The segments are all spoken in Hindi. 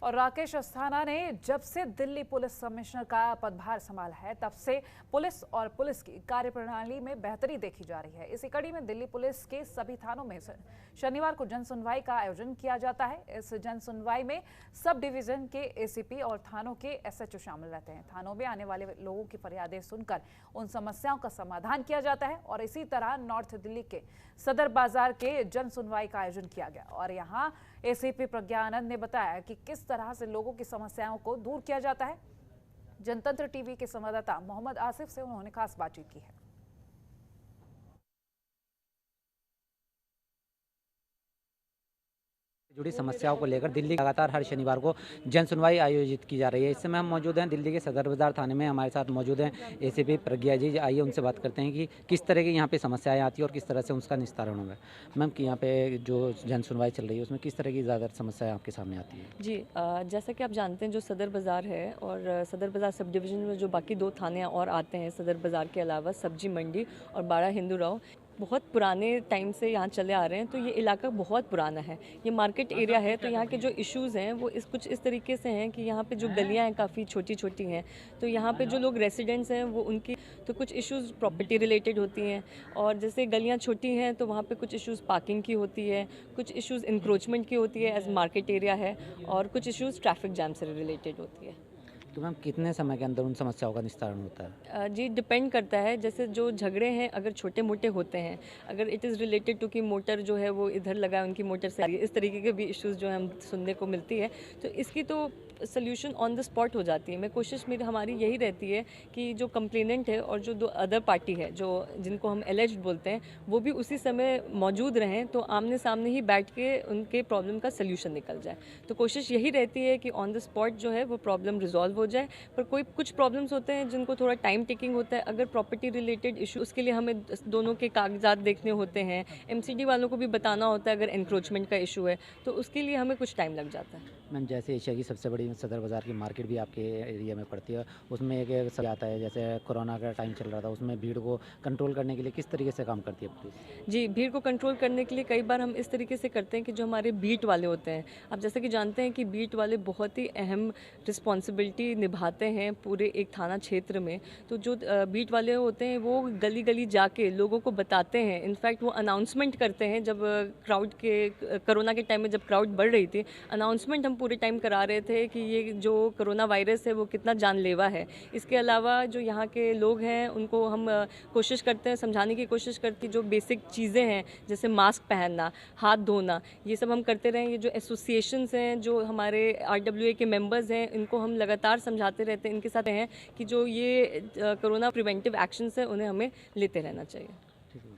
और राकेश अस्थाना ने जब से दिल्ली पुलिस कमिश्नर का पदभार संभाला है तब से पुलिस और पुलिस की कार्यप्रणाली में बेहतरी देखी जा रही है। इसी कड़ी में दिल्ली पुलिस के सभी थानों में शनिवार को जन सुनवाई का आयोजन किया जाता है। इस जन सुनवाई में सब डिवीजन के एसीपी और थानों के एसएचओ शामिल रहते हैं। थानों में आने वाले लोगों की फरियादें सुनकर उन समस्याओं का समाधान किया जाता है और इसी तरह नॉर्थ दिल्ली के सदर बाजार के जन सुनवाई का आयोजन किया गया और यहाँ एसीपी प्रज्ञा आनंद ने बताया कि किस तरह से लोगों की समस्याओं को दूर किया जाता है। जनतंत्र टीवी के संवाददाता मोहम्मद आसिफ से उन्होंने खास बातचीत की है। जुड़ी समस्याओं को लेकर दिल्ली लगातार हर शनिवार को जन सुनवाई आयोजित की जा रही है। इस समय हम मौजूद हैं दिल्ली के सदर बाजार थाने में। हमारे साथ मौजूद हैं एसीपी प्रज्ञा जी। आइए उनसे बात करते हैं कि किस तरह की यहाँ पे समस्याएं आती है और किस तरह से उसका निस्तारण होगा। मैम कि यहाँ पे जो जन सुनवाई चल रही है उसमें किस तरह की ज़्यादा समस्याएं आपके सामने आती है? जी, जैसा कि आप जानते हैं जो सदर बाज़ार है और सदर बाज़ार सब डिवीज़न में जो बाकी 2 थाने और आते हैं सदर बाज़ार के अलावा सब्जी मंडी और बाड़ा हिंदू राव, बहुत पुराने टाइम से यहाँ चले आ रहे हैं। तो ये इलाका बहुत पुराना है, ये मार्केट एरिया है। तो यहाँ के जो इश्यूज़ हैं वो कुछ इस तरीके से हैं कि यहाँ पे जो गलियाँ हैं काफ़ी छोटी छोटी हैं। तो यहाँ पे जो लोग रेसिडेंट्स हैं वो उनकी तो कुछ इश्यूज़ प्रॉपर्टी रिलेटेड होती हैं और जैसे गलियाँ छोटी हैं तो वहाँ पे कुछ इश्यूज़ पार्किंग की होती है, कुछ इश्यूज़ इंक्रोचमेंट की होती है एज मार्केट एरिया है और कुछ इश्यूज़ ट्रैफिक जैम से रिलेटेड होती है। तो मैम कितने समय के अंदर उन समस्याओं का निस्तारण होता है? जी, डिपेंड करता है। जैसे जो झगड़े हैं अगर छोटे मोटे होते हैं, अगर इट इज़ रिलेटेड टू कि मोटर जो है वो इधर लगा है उनकी मोटर से आ रही है, इस तरीके के भी इश्यूज़ जो हम सुनने को मिलती है तो इसकी तो सोल्यूशन ऑन द स्पॉट हो जाती है। मैं कोशिश मेरी हमारी यही रहती है कि जो कंप्लेनेंट है और जो 2 अदर पार्टी है जो जिनको हम एलिज्ड बोलते हैं वो भी उसी समय मौजूद रहें तो आमने सामने ही बैठ के उनके प्रॉब्लम का सोल्यूशन निकल जाए। तो कोशिश यही रहती है कि ऑन द स्पॉट जो है वो प्रॉब्लम रिजॉल्व हो जाए। पर कुछ प्रॉब्लम्स होते हैं जिनको थोड़ा टाइम टेकिंग होता है। अगर प्रॉपर्टी रिलेटेड इशू उसके लिए हमें दोनों के कागजात देखने होते हैं, एमसीडी वालों को भी बताना होता है अगर एनक्रोचमेंट का इशू है तो उसके लिए हमें कुछ टाइम लग जाता है। मैम जैसे एशिया की सबसे बड़ी सदर बाज़ार की मार्केट भी आपके एरिया में पड़ती है, उसमें एक सब आता है जैसे कोरोना का टाइम चल रहा था उसमें भीड़ को कंट्रोल करने के लिए किस तरीके से काम करती है पुलिस? जी, भीड़ को कंट्रोल करने के लिए कई बार हम इस तरीके से करते हैं कि जो हमारे बीट वाले होते हैं, आप जैसे कि जानते हैं कि बीट वाले बहुत ही अहम रिस्पॉन्सिबिलिटी निभाते हैं पूरे एक थाना क्षेत्र में। तो जो बीट वाले होते हैं वो गली गली जाके लोगों को बताते हैं। इनफैक्ट वो अनाउंसमेंट करते हैं जब क्राउड के कोरोना के टाइम में जब क्राउड बढ़ रही थी, अनाउंसमेंट हम पूरे टाइम करा रहे थे कि ये जो कोरोना वायरस है वो कितना जानलेवा है। इसके अलावा जो यहाँ के लोग हैं उनको हम कोशिश करते हैं समझाने की कोशिश करती जो बेसिक चीज़ें हैं जैसे मास्क पहनना, हाथ धोना, ये सब हम करते रहें। ये जो एसोसिएशंस हैं जो हमारे RWA के मेंबर्स हैं इनको हम लगातार समझाते रहते हैं, इनके साथ हैं कि जो ये कोरोना प्रिवेंटिव एक्शंस हैं उन्हें हमें लेते रहना चाहिए। ठीक है।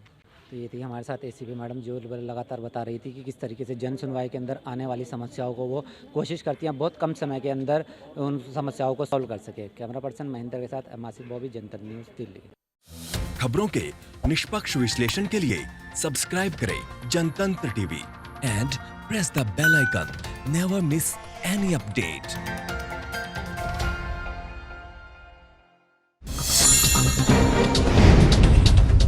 तो ये थी हमारे साथ एसीपी मैडम जो लगातार बता रही थी कि किस तरीके से जन सुनवाई के अंदर आने वाली समस्याओं को वो कोशिश करती हैं बहुत कम समय के अंदर उन समस्याओं को सॉल्व कर सके। कैमरा पर्सन महेंद्र के साथ मासिक बॉबी, जनतंत्र न्यूज़, दिल्ली। खबरों के निष्पक्ष विश्लेषण के लिए सब्सक्राइब करें Jantantra TV and press the bell icon. Never miss any update.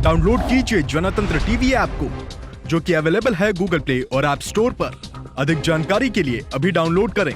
Download कीजिए जनतंत्र टीवी ऐप को जो कि अवेलेबल है गूगल प्ले और ऐप स्टोर पर। अधिक जानकारी के लिए अभी डाउनलोड करें।